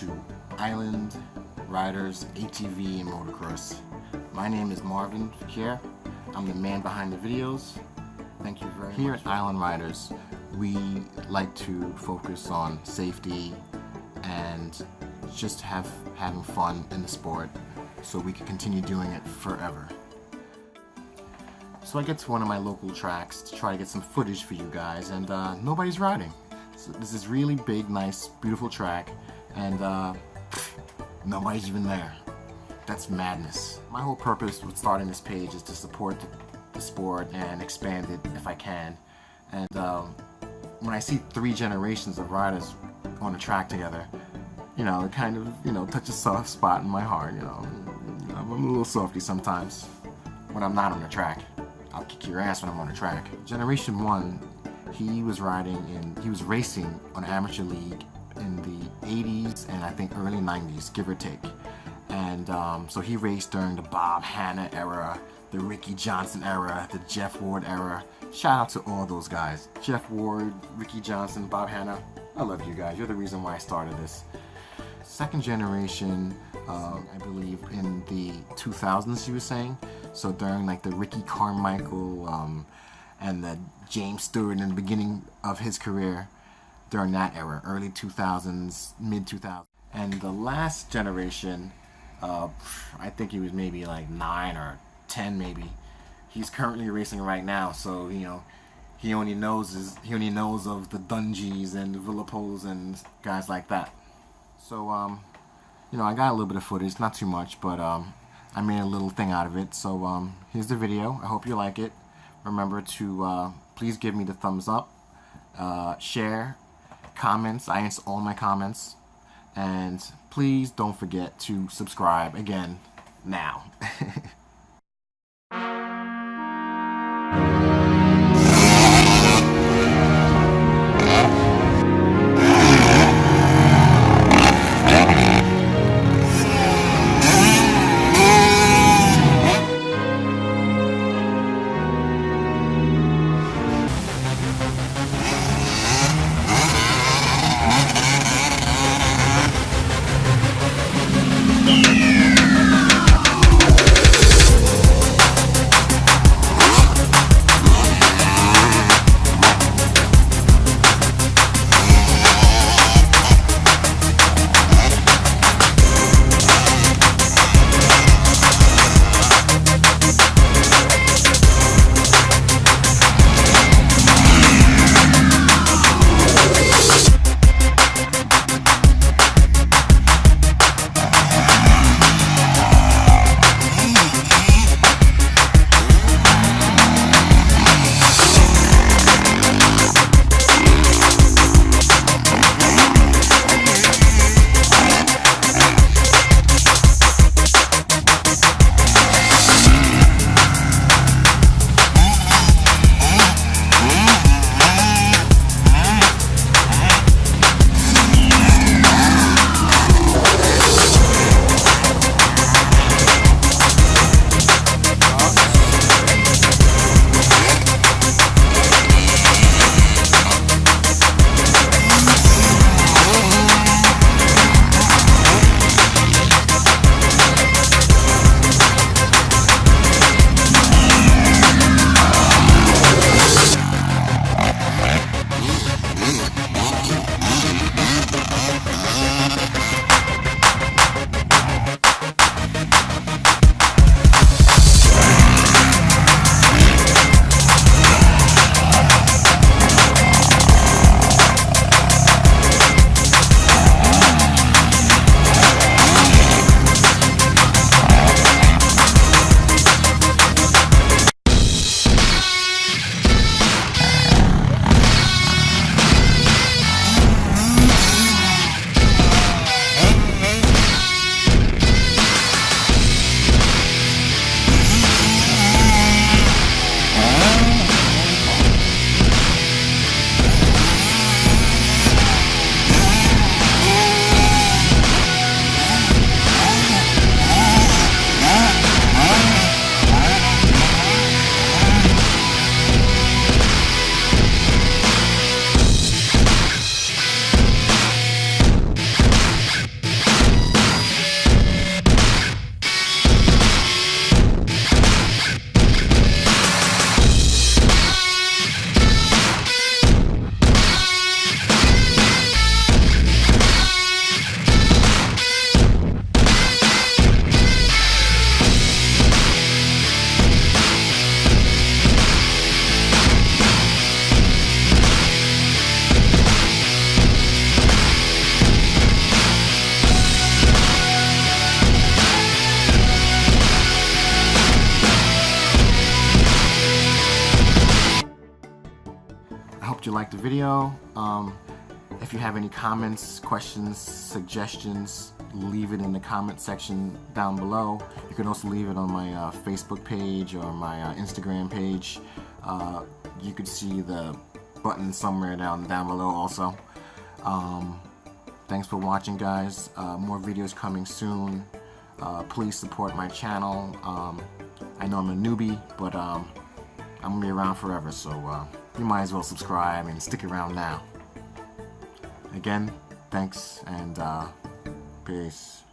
to Island Riders ATV and Motocross. My name is Marvin here. I'm the man behind the videos. Thank you very much. Here at Island Riders, we like to focus on safety and just having fun in the sport so we can continue doing it forever. So I get to one of my local tracks to try to get some footage for you guys, and nobody's riding. So this is really big, nice, beautiful track, and nobody's even there. That's madness. My whole purpose with starting this page is to support the sport and expand it if I can. And when I see 3 generations of riders on a track together, you know, it kind of, you know, touches a soft spot in my heart, you know. I'm a little softy sometimes when I'm not on the track. I'll kick your ass when I'm on the track. Generation 1, he was racing on amateur league in the 80s and I think early 90s, give or take. And so he raced during the Bob Hanna era, the Ricky Johnson era, the Jeff Ward era. Shout out to all those guys. Jeff Ward, Ricky Johnson, Bob Hanna. I love you guys. You're the reason why I started this. Second generation, I believe in the 2000s, he was saying. So during like the Ricky Carmichael and the James Stewart in the beginning of his career, during that era, early 2000s, mid 2000s. And the last generation, I think he was maybe like 9 or 10 maybe. He's currently racing right now, so you know, he only knows of the Dungeys and the Villapos and guys like that. So you know, I got a little bit of footage, not too much, but I made a little thing out of it. So here's the video. I hope you like it. Remember to please give me the thumbs up, share, comments. I answer all my comments, and please don't forget to subscribe again now. I hope you liked the video. If you have any comments, questions, suggestions, leave it in the comment section down below. You can also leave it on my Facebook page or my Instagram page. You could see the button somewhere down below also. Thanks for watching, guys. More videos coming soon. Please support my channel. I know I'm a newbie, but I'm gonna be around forever, so you might as well subscribe and stick around now. Again, thanks and peace.